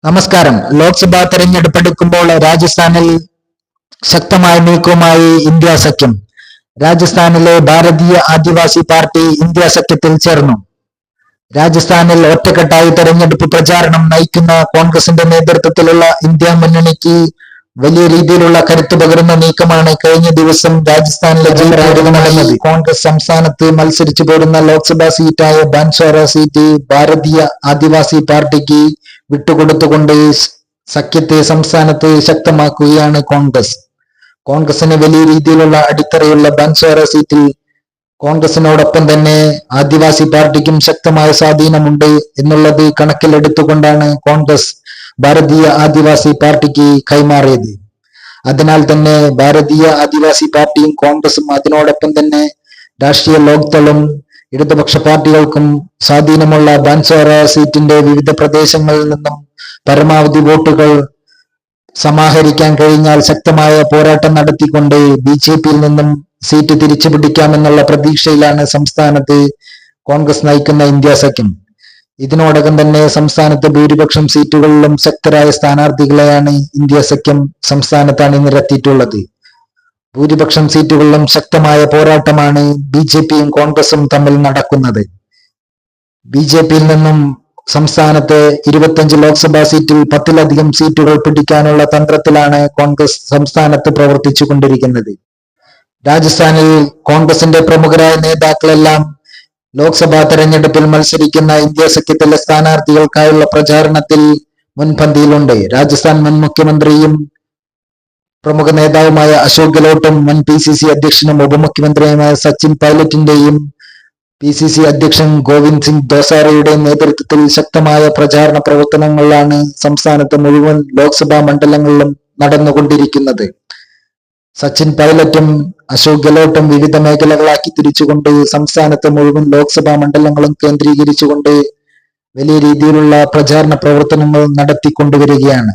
നമസ്കാരം. ലോക്സഭാ തെരഞ്ഞെടുപ്പ് അടുക്കുമ്പോൾ രാജസ്ഥാനിൽ ശക്തമായ നീക്കവുമായി ഇന്ത്യ സഖ്യം. രാജസ്ഥാനിലെ ഭാരതീയ ആദിവാസി പാർട്ടി ഇന്ത്യ സഖ്യത്തിൽ ചേർന്നു. രാജസ്ഥാനിൽ ഒറ്റക്കെട്ടായി തെരഞ്ഞെടുപ്പ് പ്രചാരണം നയിക്കുന്ന കോൺഗ്രസിന്റെ നേതൃത്വത്തിലുള്ള ഇന്ത്യ മുന്നണിക്ക് വലിയ രീതിയിലുള്ള കരുത്ത് പകരുന്ന നീക്കമാണ് കഴിഞ്ഞ ദിവസം രാജസ്ഥാനിലെ ജയ്പൂരിൽ നടന്നത്. കോൺഗ്രസ് സംസ്ഥാനത്ത് മത്സരിച്ചു പോരുന്ന ലോക്സഭാ സീറ്റായ ബാൻസോറ സീറ്റ് ഭാരതീയ ആദിവാസി പാർട്ടിക്ക് വിട്ടുകൊടുത്തുകൊണ്ട് സഖ്യത്തെ സംസ്ഥാനത്ത് ശക്തമാക്കുകയാണ് കോൺഗ്രസിന് വലിയ രീതിയിലുള്ള അടിത്തറയുള്ള ബാൻസോറ സീറ്റിൽ കോൺഗ്രസിനോടൊപ്പം തന്നെ ആദിവാസി പാർട്ടിക്കും ശക്തമായ സ്വാധീനമുണ്ട് എന്നുള്ളത് കണക്കിലെടുത്തുകൊണ്ടാണ് കോൺഗ്രസ് ഭാരതീയ ആദിവാസി പാർട്ടിക്ക് കൈമാറിയത്. അതിനാൽ തന്നെ ഭാരതീയ ആദിവാസി പാർട്ടിയും കോൺഗ്രസും അതിനോടൊപ്പം തന്നെ രാഷ്ട്രീയ ലോക്ദളും ഇടതുപക്ഷ പാർട്ടികൾക്കും സ്വാധീനമുള്ള ബാൻസോറ സീറ്റിന്റെ വിവിധ പ്രദേശങ്ങളിൽ നിന്നും പരമാവധി വോട്ടുകൾ സമാഹരിക്കാൻ കഴിഞ്ഞാൽ ശക്തമായ പോരാട്ടം നടത്തിക്കൊണ്ട് BJP-യിൽ നിന്നും സീറ്റ് തിരിച്ചു പിടിക്കാമെന്നുള്ള പ്രതീക്ഷയിലാണ് സംസ്ഥാനത്ത് കോൺഗ്രസ് നയിക്കുന്ന ഇന്ത്യ സഖ്യം. ഇതിനോടകം തന്നെ സംസ്ഥാനത്ത് ഭൂരിപക്ഷം സീറ്റുകളിലും ശക്തരായ സ്ഥാനാർത്ഥികളെയാണ് ഇന്ത്യ സഖ്യം സംസ്ഥാനത്ത് അണിനിരത്തിയിട്ടുള്ളത്. ഭൂരിപക്ഷം സീറ്റുകളിലും ശക്തമായ പോരാട്ടമാണ് BJP-യും കോൺഗ്രസും തമ്മിൽ നടക്കുന്നത്. BJP-യിൽ നിന്നും സംസ്ഥാനത്തെ 25 ലോക്സഭാ സീറ്റിൽ 10-ലധികം സീറ്റുകൾ പിടിക്കാനുള്ള തന്ത്രത്തിലാണ് കോൺഗ്രസ് സംസ്ഥാനത്ത് പ്രവർത്തിച്ചു കൊണ്ടിരിക്കുന്നത്. രാജസ്ഥാനിൽ കോൺഗ്രസിന്റെ പ്രമുഖരായ നേതാക്കളെല്ലാം ലോക്സഭാ തെരഞ്ഞെടുപ്പിൽ മത്സരിക്കുന്ന ഇന്ത്യ സഖ്യത്തിലെ സ്ഥാനാർത്ഥികൾക്കായുള്ള പ്രചാരണത്തിൽ മുൻപന്തിയിലുണ്ട്. രാജസ്ഥാൻ മുൻ മുഖ്യമന്ത്രിയും പ്രമുഖ നേതാവുമായ അശോക് ഗെഹ്ലോട്ടും മുൻ PCC അധ്യക്ഷനും ഉപമുഖ്യമന്ത്രിയുമായ സച്ചിൻ പൈലറ്റിന്റെയും PCC അധ്യക്ഷൻ ഗോവിന്ദ് സിംഗ് ദോസാറയുടെയും നേതൃത്വത്തിൽ ശക്തമായ പ്രചാരണ പ്രവർത്തനങ്ങളാണ് സംസ്ഥാനത്ത് മുഴുവൻ ലോക്സഭാ മണ്ഡലങ്ങളിലും നടന്നുകൊണ്ടിരിക്കുന്നത്. സച്ചിൻ പൈലറ്റും അശോക് ഗെഹ്ലോട്ടും വിവിധ മേഖലകളാക്കി തിരിച്ചുകൊണ്ട് സംസ്ഥാനത്തെ മുഴുവൻ ലോക്സഭാ മണ്ഡലങ്ങളും കേന്ദ്രീകരിച്ചുകൊണ്ട് വലിയ രീതിയിലുള്ള പ്രചാരണ പ്രവർത്തനങ്ങൾ നടത്തിക്കൊണ്ടുവരികയാണ്.